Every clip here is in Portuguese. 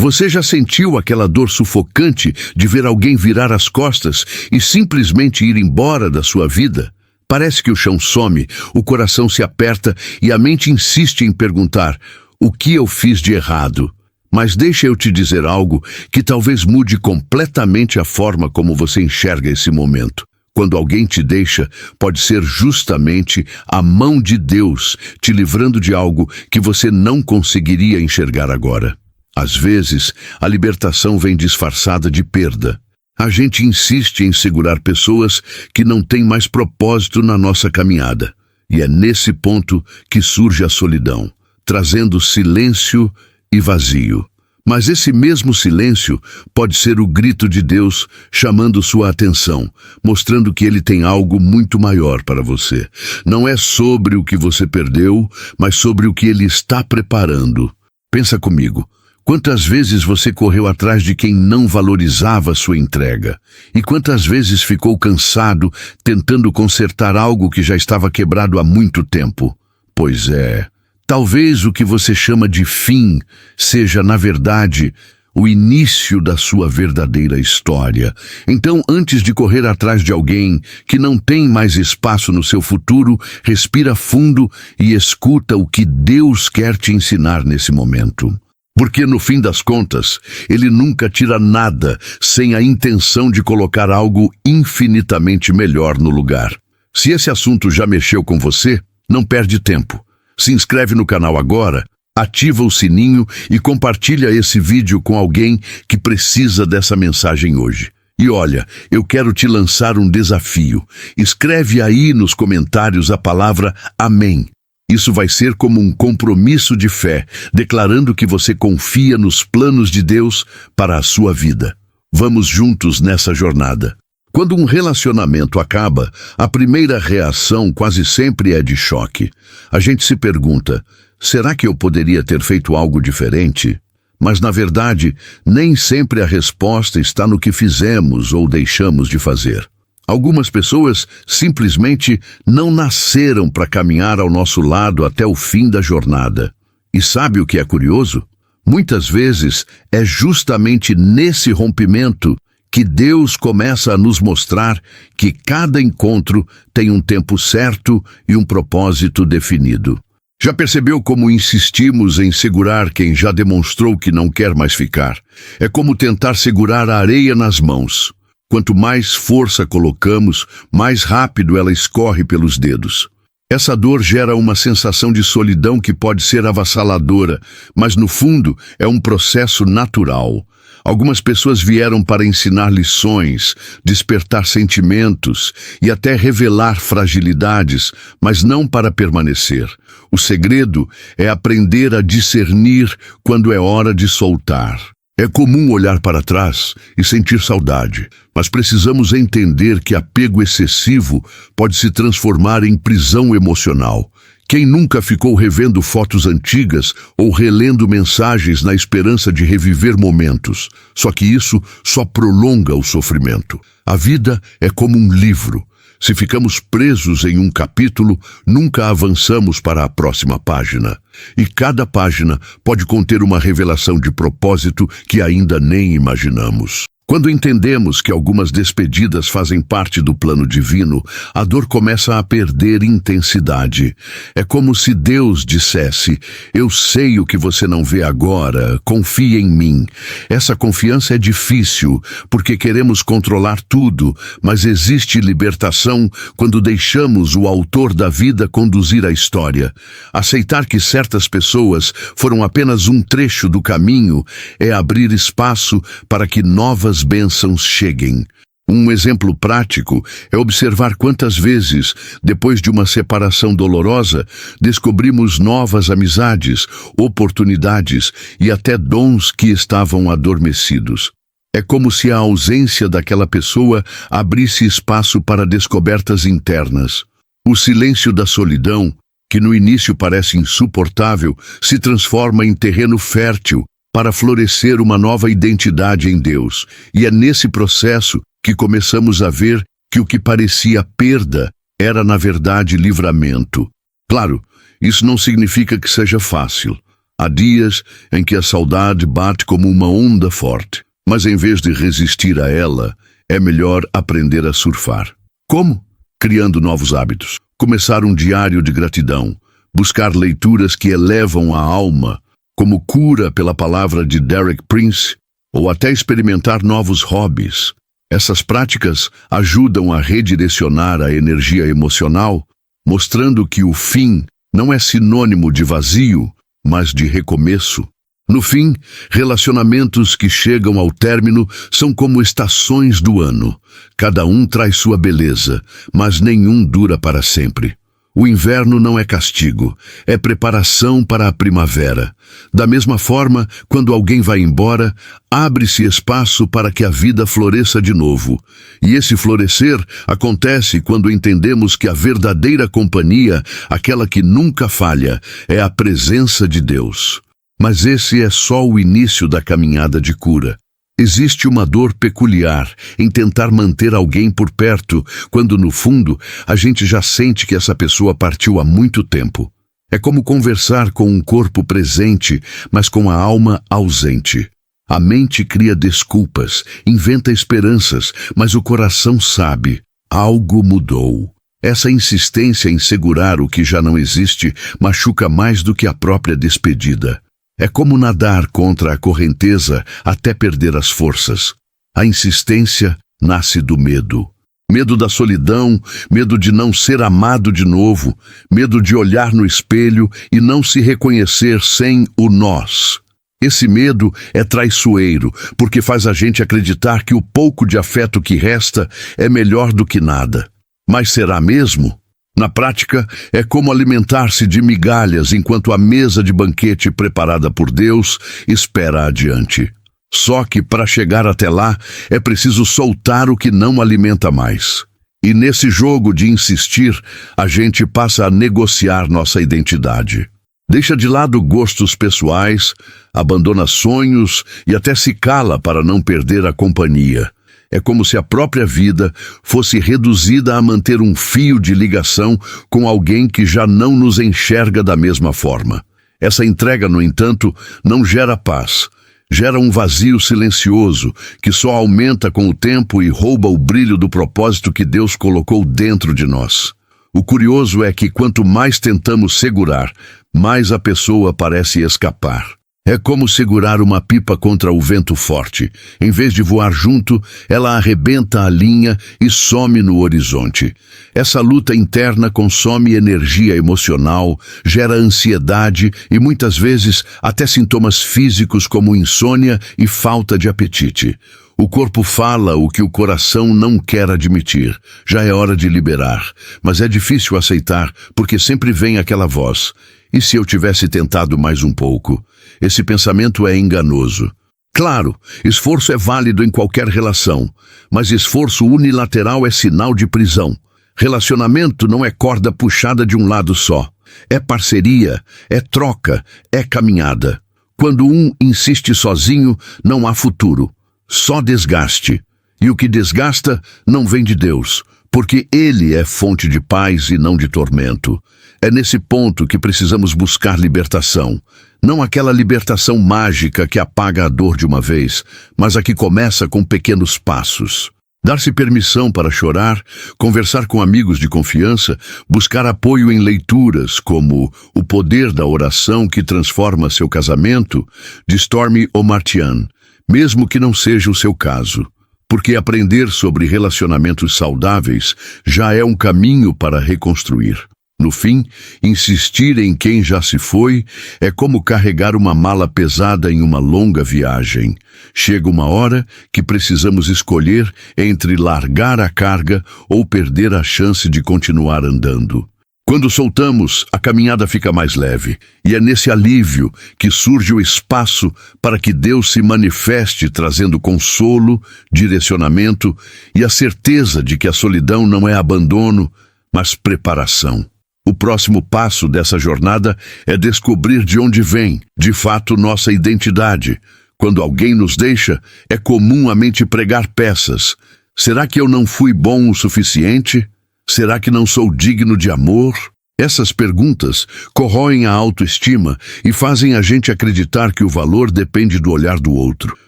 Você já sentiu aquela dor sufocante de ver alguém virar as costas e simplesmente ir embora da sua vida? Parece que o chão some, o coração se aperta e a mente insiste em perguntar: o que eu fiz de errado? Mas deixa eu te dizer algo que talvez mude completamente a forma como você enxerga esse momento. Quando alguém te deixa, pode ser justamente a mão de Deus te livrando de algo que você não conseguiria enxergar agora. Às vezes, a libertação vem disfarçada de perda. A gente insiste em segurar pessoas que não têm mais propósito na nossa caminhada. E é nesse ponto que surge a solidão, trazendo silêncio e vazio. Mas esse mesmo silêncio pode ser o grito de Deus chamando sua atenção, mostrando que Ele tem algo muito maior para você. Não é sobre o que você perdeu, mas sobre o que Ele está preparando. Pensa comigo. Quantas vezes você correu atrás de quem não valorizava sua entrega? E quantas vezes ficou cansado tentando consertar algo que já estava quebrado há muito tempo? Pois é. Talvez o que você chama de fim seja, na verdade, o início da sua verdadeira história. Então, antes de correr atrás de alguém que não tem mais espaço no seu futuro, respira fundo e escuta o que Deus quer te ensinar nesse momento. Porque, no fim das contas, Ele nunca tira nada sem a intenção de colocar algo infinitamente melhor no lugar. Se esse assunto já mexeu com você, não perde tempo. Se inscreve no canal agora, ativa o sininho e compartilha esse vídeo com alguém que precisa dessa mensagem hoje. E olha, eu quero te lançar um desafio. Escreve aí nos comentários a palavra Amém. Isso vai ser como um compromisso de fé, declarando que você confia nos planos de Deus para a sua vida. Vamos juntos nessa jornada. Quando um relacionamento acaba, a primeira reação quase sempre é de choque. A gente se pergunta: será que eu poderia ter feito algo diferente? Mas, na verdade, nem sempre a resposta está no que fizemos ou deixamos de fazer. Algumas pessoas simplesmente não nasceram para caminhar ao nosso lado até o fim da jornada. E sabe o que é curioso? Muitas vezes é justamente nesse rompimento que Deus começa a nos mostrar que cada encontro tem um tempo certo e um propósito definido. Já percebeu como insistimos em segurar quem já demonstrou que não quer mais ficar? É como tentar segurar a areia nas mãos. Quanto mais força colocamos, mais rápido ela escorre pelos dedos. Essa dor gera uma sensação de solidão que pode ser avassaladora, mas no fundo é um processo natural. Algumas pessoas vieram para ensinar lições, despertar sentimentos e até revelar fragilidades, mas não para permanecer. O segredo é aprender a discernir quando é hora de soltar. É comum olhar para trás e sentir saudade, mas precisamos entender que apego excessivo pode se transformar em prisão emocional. Quem nunca ficou revendo fotos antigas ou relendo mensagens na esperança de reviver momentos? Só que isso só prolonga o sofrimento. A vida é como um livro. Se ficamos presos em um capítulo, nunca avançamos para a próxima página. E cada página pode conter uma revelação de propósito que ainda nem imaginamos. Quando entendemos que algumas despedidas fazem parte do plano divino, a dor começa a perder intensidade. É como se Deus dissesse: eu sei o que você não vê agora, confia em mim. Essa confiança é difícil, porque queremos controlar tudo, mas existe libertação quando deixamos o autor da vida conduzir a história. Aceitar que certas pessoas foram apenas um trecho do caminho é abrir espaço para que novas bênçãos cheguem. Um exemplo prático é observar quantas vezes, depois de uma separação dolorosa, descobrimos novas amizades, oportunidades e até dons que estavam adormecidos. É como se a ausência daquela pessoa abrisse espaço para descobertas internas. O silêncio da solidão, que no início parece insuportável, se transforma em terreno fértil para florescer uma nova identidade em Deus. E é nesse processo que começamos a ver que o que parecia perda era, na verdade, livramento. Claro, isso não significa que seja fácil. Há dias em que a saudade bate como uma onda forte, mas em vez de resistir a ela, é melhor aprender a surfar. Como? Criando novos hábitos. Começar um diário de gratidão. Buscar leituras que elevam a alma, como Cura pela Palavra de Derek Prince, ou até experimentar novos hobbies. Essas práticas ajudam a redirecionar a energia emocional, mostrando que o fim não é sinônimo de vazio, mas de recomeço. No fim, relacionamentos que chegam ao término são como estações do ano. Cada um traz sua beleza, mas nenhum dura para sempre. O inverno não é castigo, é preparação para a primavera. Da mesma forma, quando alguém vai embora, abre-se espaço para que a vida floresça de novo. E esse florescer acontece quando entendemos que a verdadeira companhia, aquela que nunca falha, é a presença de Deus. Mas esse é só o início da caminhada de cura. Existe uma dor peculiar em tentar manter alguém por perto, quando no fundo a gente já sente que essa pessoa partiu há muito tempo. É como conversar com um corpo presente, mas com a alma ausente. A mente cria desculpas, inventa esperanças, mas o coração sabe, algo mudou. Essa insistência em segurar o que já não existe machuca mais do que a própria despedida. É como nadar contra a correnteza até perder as forças. A insistência nasce do medo. Medo da solidão, medo de não ser amado de novo, medo de olhar no espelho e não se reconhecer sem o nós. Esse medo é traiçoeiro, porque faz a gente acreditar que o pouco de afeto que resta é melhor do que nada. Mas será mesmo? Na prática, é como alimentar-se de migalhas enquanto a mesa de banquete preparada por Deus espera adiante. Só que, para chegar até lá, é preciso soltar o que não alimenta mais. E nesse jogo de insistir, a gente passa a negociar nossa identidade. Deixa de lado gostos pessoais, abandona sonhos e até se cala para não perder a companhia. É como se a própria vida fosse reduzida a manter um fio de ligação com alguém que já não nos enxerga da mesma forma. Essa entrega, no entanto, não gera paz. Gera um vazio silencioso que só aumenta com o tempo e rouba o brilho do propósito que Deus colocou dentro de nós. O curioso é que quanto mais tentamos segurar, mais a pessoa parece escapar. É como segurar uma pipa contra o vento forte. Em vez de voar junto, ela arrebenta a linha e some no horizonte. Essa luta interna consome energia emocional, gera ansiedade e muitas vezes até sintomas físicos como insônia e falta de apetite. O corpo fala o que o coração não quer admitir. Já é hora de liberar, mas é difícil aceitar porque sempre vem aquela voz. E se eu tivesse tentado mais um pouco? Esse pensamento é enganoso. Claro, esforço é válido em qualquer relação, mas esforço unilateral é sinal de prisão. Relacionamento não é corda puxada de um lado só. É parceria, é troca, é caminhada. Quando um insiste sozinho, não há futuro. Só desgaste. E o que desgasta não vem de Deus, porque Ele é fonte de paz e não de tormento. É nesse ponto que precisamos buscar libertação. Não aquela libertação mágica que apaga a dor de uma vez, mas a que começa com pequenos passos. Dar-se permissão para chorar, conversar com amigos de confiança, buscar apoio em leituras como O Poder da Oração que Transforma Seu Casamento, de Stormy Omartian, mesmo que não seja o seu caso. Porque aprender sobre relacionamentos saudáveis já é um caminho para reconstruir. No fim, insistir em quem já se foi é como carregar uma mala pesada em uma longa viagem. Chega uma hora que precisamos escolher entre largar a carga ou perder a chance de continuar andando. Quando soltamos, a caminhada fica mais leve, e é nesse alívio que surge o espaço para que Deus se manifeste, trazendo consolo, direcionamento e a certeza de que a solidão não é abandono, mas preparação. O próximo passo dessa jornada é descobrir de onde vem, de fato, nossa identidade. Quando alguém nos deixa, é comum a mente pregar peças. Será que eu não fui bom o suficiente? Será que não sou digno de amor? Essas perguntas corroem a autoestima e fazem a gente acreditar que o valor depende do olhar do outro.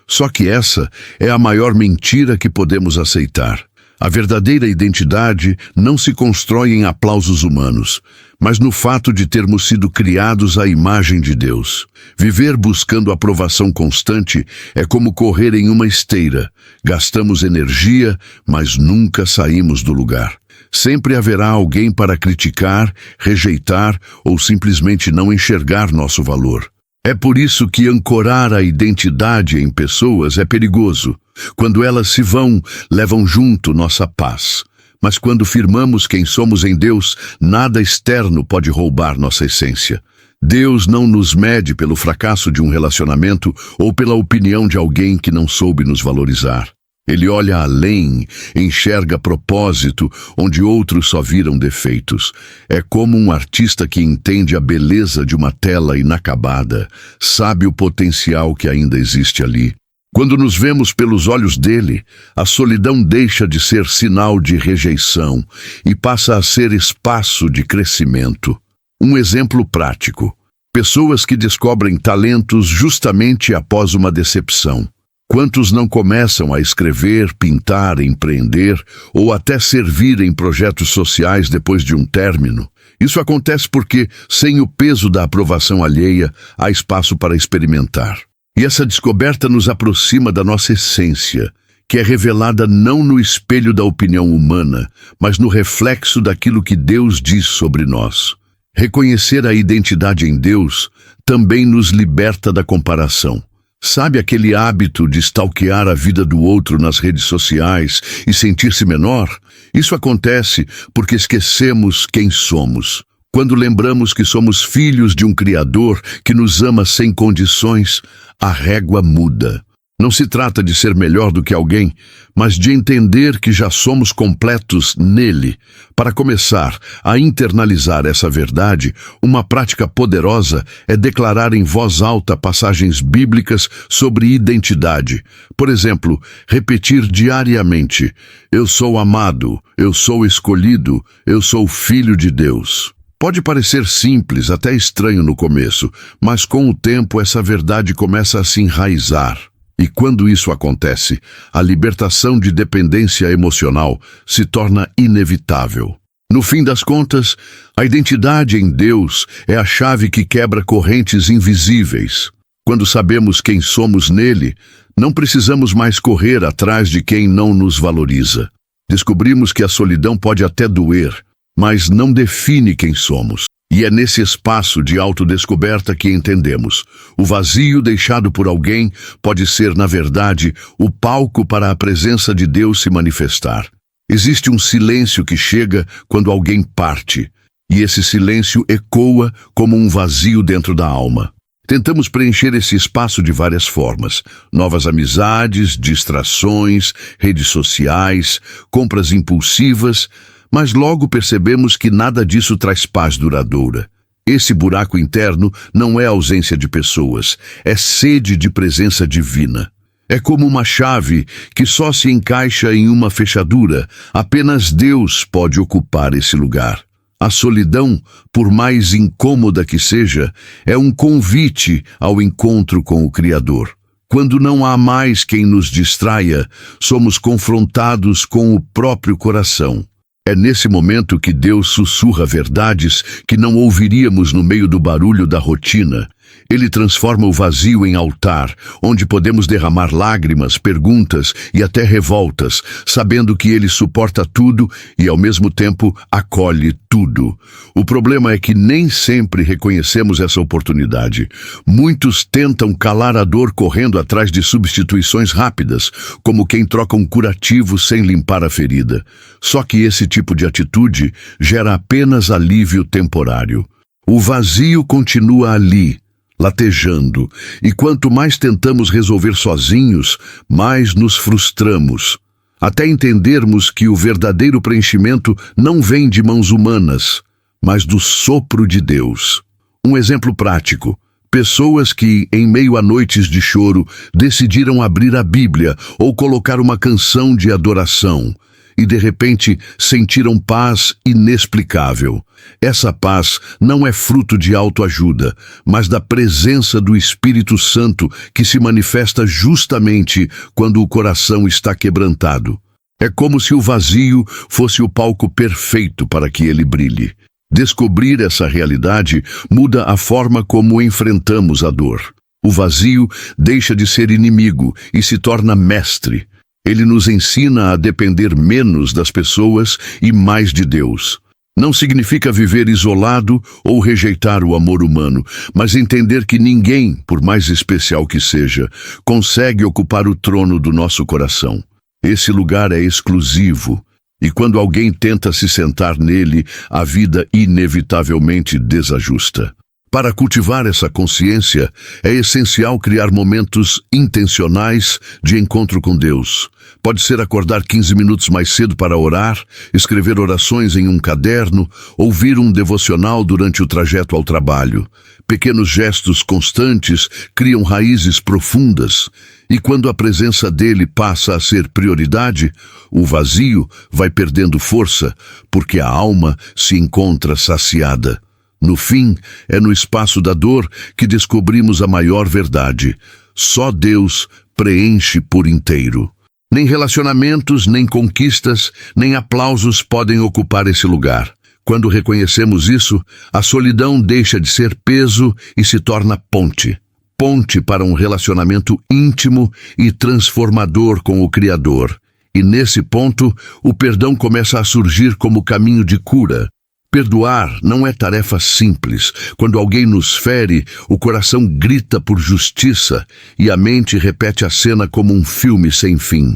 Só que essa é a maior mentira que podemos aceitar. A verdadeira identidade não se constrói em aplausos humanos, mas no fato de termos sido criados à imagem de Deus. Viver buscando aprovação constante é como correr em uma esteira. Gastamos energia, mas nunca saímos do lugar. Sempre haverá alguém para criticar, rejeitar ou simplesmente não enxergar nosso valor. É por isso que ancorar a identidade em pessoas é perigoso. Quando elas se vão, levam junto nossa paz. Mas quando firmamos quem somos em Deus, nada externo pode roubar nossa essência. Deus não nos mede pelo fracasso de um relacionamento ou pela opinião de alguém que não soube nos valorizar. Ele olha além, enxerga propósito onde outros só viram defeitos. É como um artista que entende a beleza de uma tela inacabada, sabe o potencial que ainda existe ali. Quando nos vemos pelos olhos dele, a solidão deixa de ser sinal de rejeição e passa a ser espaço de crescimento. Um exemplo prático: pessoas que descobrem talentos justamente após uma decepção. Quantos não começam a escrever, pintar, empreender ou até servir em projetos sociais depois de um término? Isso acontece porque, sem o peso da aprovação alheia, há espaço para experimentar. E essa descoberta nos aproxima da nossa essência, que é revelada não no espelho da opinião humana, mas no reflexo daquilo que Deus diz sobre nós. Reconhecer a identidade em Deus também nos liberta da comparação. Sabe aquele hábito de stalkear a vida do outro nas redes sociais e sentir-se menor? Isso acontece porque esquecemos quem somos. Quando lembramos que somos filhos de um Criador que nos ama sem condições, a régua muda. Não se trata de ser melhor do que alguém, mas de entender que já somos completos nele. Para começar a internalizar essa verdade, uma prática poderosa é declarar em voz alta passagens bíblicas sobre identidade. Por exemplo, repetir diariamente: eu sou amado, eu sou escolhido, eu sou filho de Deus. Pode parecer simples, até estranho no começo, mas com o tempo essa verdade começa a se enraizar. E quando isso acontece, a libertação de dependência emocional se torna inevitável. No fim das contas, a identidade em Deus é a chave que quebra correntes invisíveis. Quando sabemos quem somos nele, não precisamos mais correr atrás de quem não nos valoriza. Descobrimos que a solidão pode até doer, mas não define quem somos. E é nesse espaço de autodescoberta que entendemos: o vazio deixado por alguém pode ser, na verdade, o palco para a presença de Deus se manifestar. Existe um silêncio que chega quando alguém parte, e esse silêncio ecoa como um vazio dentro da alma. Tentamos preencher esse espaço de várias formas: novas amizades, distrações, redes sociais, compras impulsivas, mas logo percebemos que nada disso traz paz duradoura. Esse buraco interno não é ausência de pessoas, é sede de presença divina. É como uma chave que só se encaixa em uma fechadura. Apenas Deus pode ocupar esse lugar. A solidão, por mais incômoda que seja, é um convite ao encontro com o Criador. Quando não há mais quem nos distraia, somos confrontados com o próprio coração. É nesse momento que Deus sussurra verdades que não ouviríamos no meio do barulho da rotina. Ele transforma o vazio em altar, onde podemos derramar lágrimas, perguntas e até revoltas, sabendo que Ele suporta tudo e, ao mesmo tempo, acolhe tudo. O problema é que nem sempre reconhecemos essa oportunidade. Muitos tentam calar a dor correndo atrás de substituições rápidas, como quem troca um curativo sem limpar a ferida. Só que esse tipo de atitude gera apenas alívio temporário. O vazio continua ali, latejando, e quanto mais tentamos resolver sozinhos, mais nos frustramos, até entendermos que o verdadeiro preenchimento não vem de mãos humanas, mas do sopro de Deus. Um exemplo prático: pessoas que, em meio a noites de choro, decidiram abrir a Bíblia ou colocar uma canção de adoração. e de repente sentiram paz inexplicável. Essa paz não é fruto de autoajuda, mas da presença do Espírito Santo que se manifesta justamente quando o coração está quebrantado. É como se o vazio fosse o palco perfeito para que ele brilhe. Descobrir essa realidade muda a forma como enfrentamos a dor. O vazio deixa de ser inimigo e se torna mestre. Ele nos ensina a depender menos das pessoas e mais de Deus. Não significa viver isolado ou rejeitar o amor humano, mas entender que ninguém, por mais especial que seja, consegue ocupar o trono do nosso coração. Esse lugar é exclusivo, e quando alguém tenta se sentar nele, a vida inevitavelmente desajusta. Para cultivar essa consciência, é essencial criar momentos intencionais de encontro com Deus. Pode ser acordar 15 minutos mais cedo para orar, escrever orações em um caderno, ouvir um devocional durante o trajeto ao trabalho. Pequenos gestos constantes criam raízes profundas, e quando a presença dele passa a ser prioridade, o vazio vai perdendo força, porque a alma se encontra saciada. No fim, é no espaço da dor que descobrimos a maior verdade. Só Deus preenche por inteiro. Nem relacionamentos, nem conquistas, nem aplausos podem ocupar esse lugar. Quando reconhecemos isso, a solidão deixa de ser peso e se torna ponte. Ponte para um relacionamento íntimo e transformador com o Criador. E nesse ponto, o perdão começa a surgir como caminho de cura. Perdoar não é tarefa simples. Quando alguém nos fere, o coração grita por justiça e a mente repete a cena como um filme sem fim.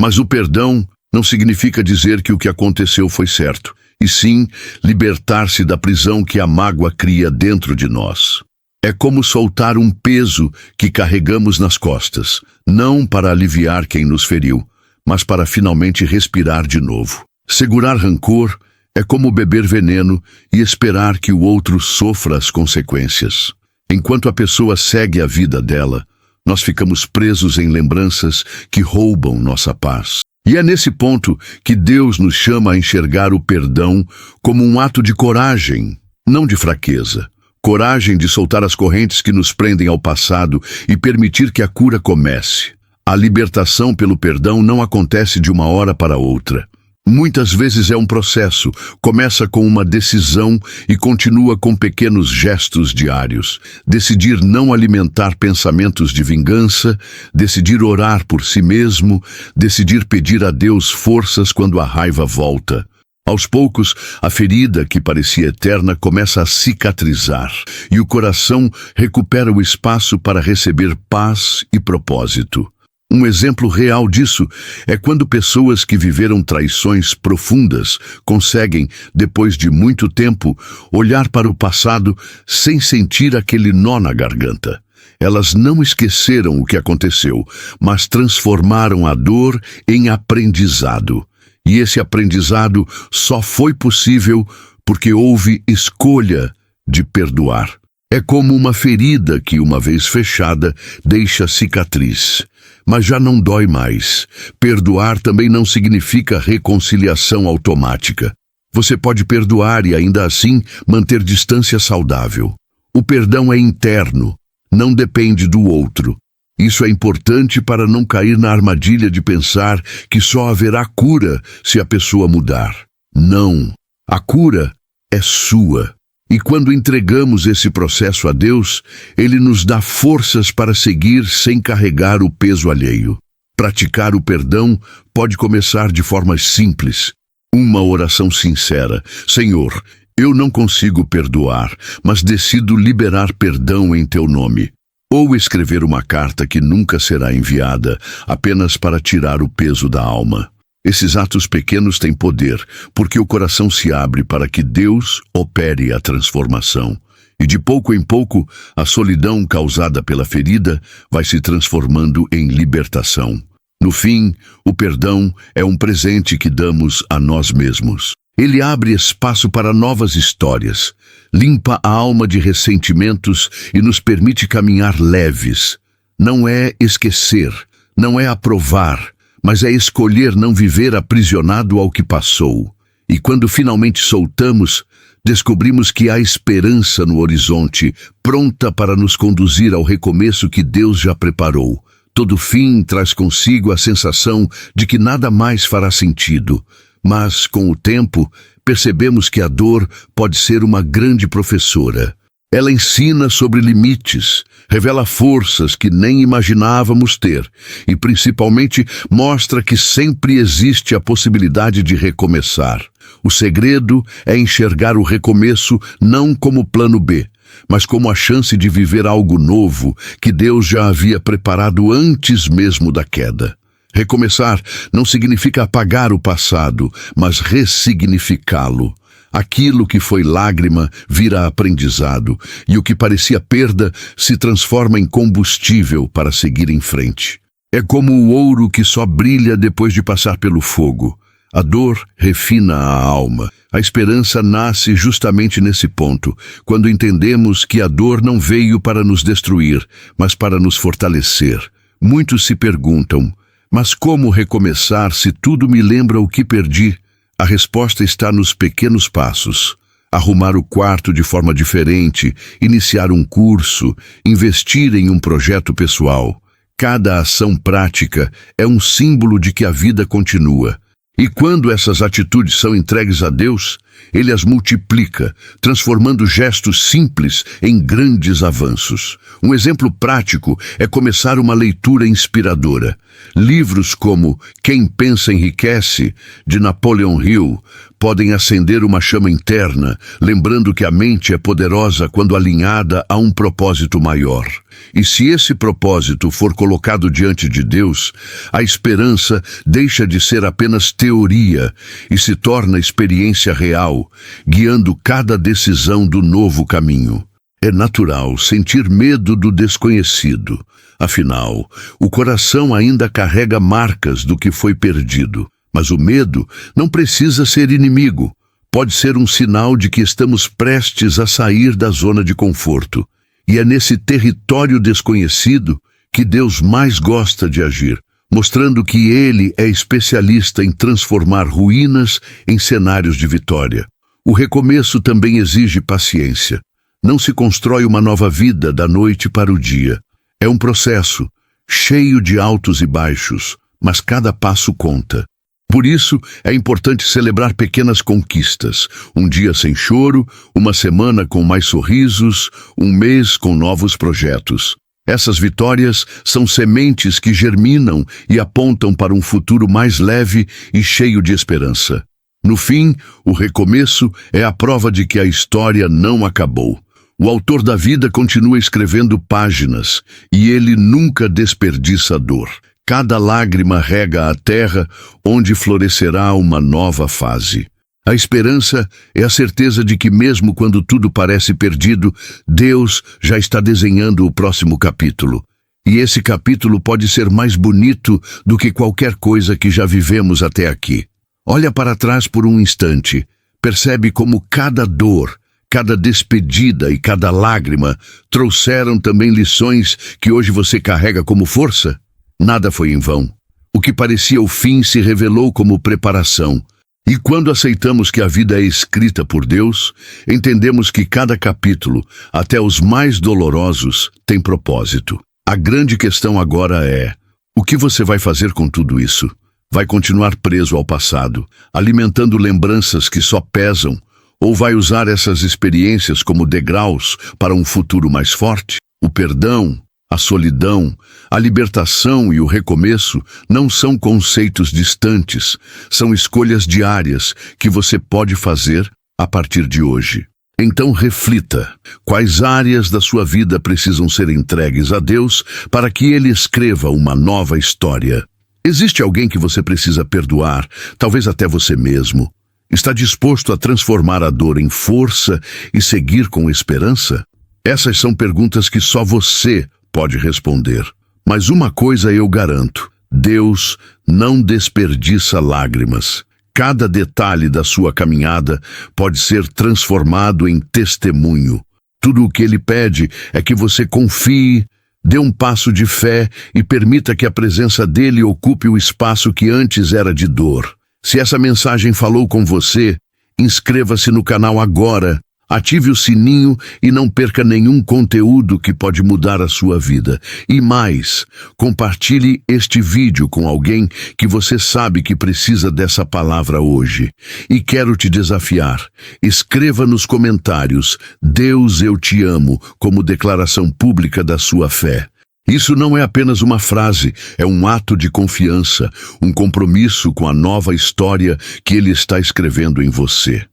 Mas o perdão não significa dizer que o que aconteceu foi certo, e sim libertar-se da prisão que a mágoa cria dentro de nós. É como soltar um peso que carregamos nas costas, não para aliviar quem nos feriu, mas para finalmente respirar de novo. Segurar rancor é como beber veneno e esperar que o outro sofra as consequências. Enquanto a pessoa segue a vida dela, nós ficamos presos em lembranças que roubam nossa paz. E é nesse ponto que Deus nos chama a enxergar o perdão como um ato de coragem, não de fraqueza. Coragem de soltar as correntes que nos prendem ao passado e permitir que a cura comece. A libertação pelo perdão não acontece de uma hora para outra. Muitas vezes é um processo, começa com uma decisão e continua com pequenos gestos diários. Decidir não alimentar pensamentos de vingança, decidir orar por si mesmo, decidir pedir a Deus forças quando a raiva volta. Aos poucos, a ferida que parecia eterna começa a cicatrizar e o coração recupera o espaço para receber paz e propósito. Um exemplo real disso é quando pessoas que viveram traições profundas conseguem, depois de muito tempo, olhar para o passado sem sentir aquele nó na garganta. Elas não esqueceram o que aconteceu, mas transformaram a dor em aprendizado. E esse aprendizado só foi possível porque houve escolha de perdoar. É como uma ferida que, uma vez fechada, deixa cicatriz. Mas já não dói mais. Perdoar também não significa reconciliação automática. Você pode perdoar e ainda assim manter distância saudável. O perdão é interno, não depende do outro. Isso é importante para não cair na armadilha de pensar que só haverá cura se a pessoa mudar. Não, a cura é sua. E quando entregamos esse processo a Deus, Ele nos dá forças para seguir sem carregar o peso alheio. Praticar o perdão pode começar de formas simples. Uma oração sincera. Senhor, eu não consigo perdoar, mas decido liberar perdão em Teu nome. Ou escrever uma carta que nunca será enviada, apenas para tirar o peso da alma. Esses atos pequenos têm poder, porque o coração se abre para que Deus opere a transformação. E de pouco em pouco, a solidão causada pela ferida vai se transformando em libertação. No fim, o perdão é um presente que damos a nós mesmos. Ele abre espaço para novas histórias, limpa a alma de ressentimentos e nos permite caminhar leves. Não é esquecer, não é aprovar, mas é escolher não viver aprisionado ao que passou. E quando finalmente soltamos, descobrimos que há esperança no horizonte, pronta para nos conduzir ao recomeço que Deus já preparou. Todo fim traz consigo a sensação de que nada mais fará sentido, mas, com o tempo, percebemos que a dor pode ser uma grande professora. Ela ensina sobre limites, revela forças que nem imaginávamos ter e, principalmente, mostra que sempre existe a possibilidade de recomeçar. O segredo é enxergar o recomeço não como plano B, mas como a chance de viver algo novo que Deus já havia preparado antes mesmo da queda. Recomeçar não significa apagar o passado, mas ressignificá-lo. Aquilo que foi lágrima vira aprendizado, e o que parecia perda se transforma em combustível para seguir em frente. É como o ouro que só brilha depois de passar pelo fogo. A dor refina a alma. A esperança nasce justamente nesse ponto, quando entendemos que a dor não veio para nos destruir, mas para nos fortalecer. Muitos se perguntam, mas como recomeçar se tudo me lembra o que perdi? A resposta está nos pequenos passos. Arrumar o quarto de forma diferente, iniciar um curso, investir em um projeto pessoal. Cada ação prática é um símbolo de que a vida continua. E quando essas atitudes são entregues a Deus, Ele as multiplica, transformando gestos simples em grandes avanços. Um exemplo prático é começar uma leitura inspiradora. Livros como Quem Pensa Enriquece, de Napoleon Hill, podem acender uma chama interna, lembrando que a mente é poderosa quando alinhada a um propósito maior. E se esse propósito for colocado diante de Deus, a esperança deixa de ser apenas teoria e se torna experiência real, guiando cada decisão do novo caminho. É natural sentir medo do desconhecido. Afinal, o coração ainda carrega marcas do que foi perdido. Mas o medo não precisa ser inimigo. Pode ser um sinal de que estamos prestes a sair da zona de conforto. E é nesse território desconhecido que Deus mais gosta de agir, mostrando que Ele é especialista em transformar ruínas em cenários de vitória. O recomeço também exige paciência. Não se constrói uma nova vida da noite para o dia. É um processo, cheio de altos e baixos, mas cada passo conta. Por isso, é importante celebrar pequenas conquistas. Um dia sem choro, uma semana com mais sorrisos, um mês com novos projetos. Essas vitórias são sementes que germinam e apontam para um futuro mais leve e cheio de esperança. No fim, o recomeço é a prova de que a história não acabou. O autor da vida continua escrevendo páginas e ele nunca desperdiça dor. Cada lágrima rega a terra, onde florescerá uma nova fase. A esperança é a certeza de que mesmo quando tudo parece perdido, Deus já está desenhando o próximo capítulo. E esse capítulo pode ser mais bonito do que qualquer coisa que já vivemos até aqui. Olha para trás por um instante. Percebe como cada dor, cada despedida e cada lágrima trouxeram também lições que hoje você carrega como força? Nada foi em vão. O que parecia o fim se revelou como preparação. E quando aceitamos que a vida é escrita por Deus, entendemos que cada capítulo, até os mais dolorosos, tem propósito. A grande questão agora é: o que você vai fazer com tudo isso? Vai continuar preso ao passado, alimentando lembranças que só pesam, ou vai usar essas experiências como degraus para um futuro mais forte? O perdão, a solidão, a libertação e o recomeço não são conceitos distantes, são escolhas diárias que você pode fazer a partir de hoje. Então reflita, quais áreas da sua vida precisam ser entregues a Deus para que Ele escreva uma nova história? Existe alguém que você precisa perdoar, talvez até você mesmo? Está disposto a transformar a dor em força e seguir com esperança? Essas são perguntas que só você pode responder. Mas uma coisa eu garanto: Deus não desperdiça lágrimas. Cada detalhe da sua caminhada pode ser transformado em testemunho. Tudo o que Ele pede é que você confie, Dê um passo de fé e permita que a presença dele ocupe o espaço que antes era de dor. Se essa mensagem falou com você, inscreva-se no canal agora, ative o sininho e não perca nenhum conteúdo que pode mudar a sua vida. E mais, compartilhe este vídeo com alguém que você sabe que precisa dessa palavra hoje. E quero te desafiar. Escreva nos comentários: Deus, eu te amo, como declaração pública da sua fé. Isso não é apenas uma frase, é um ato de confiança, um compromisso com a nova história que Ele está escrevendo em você.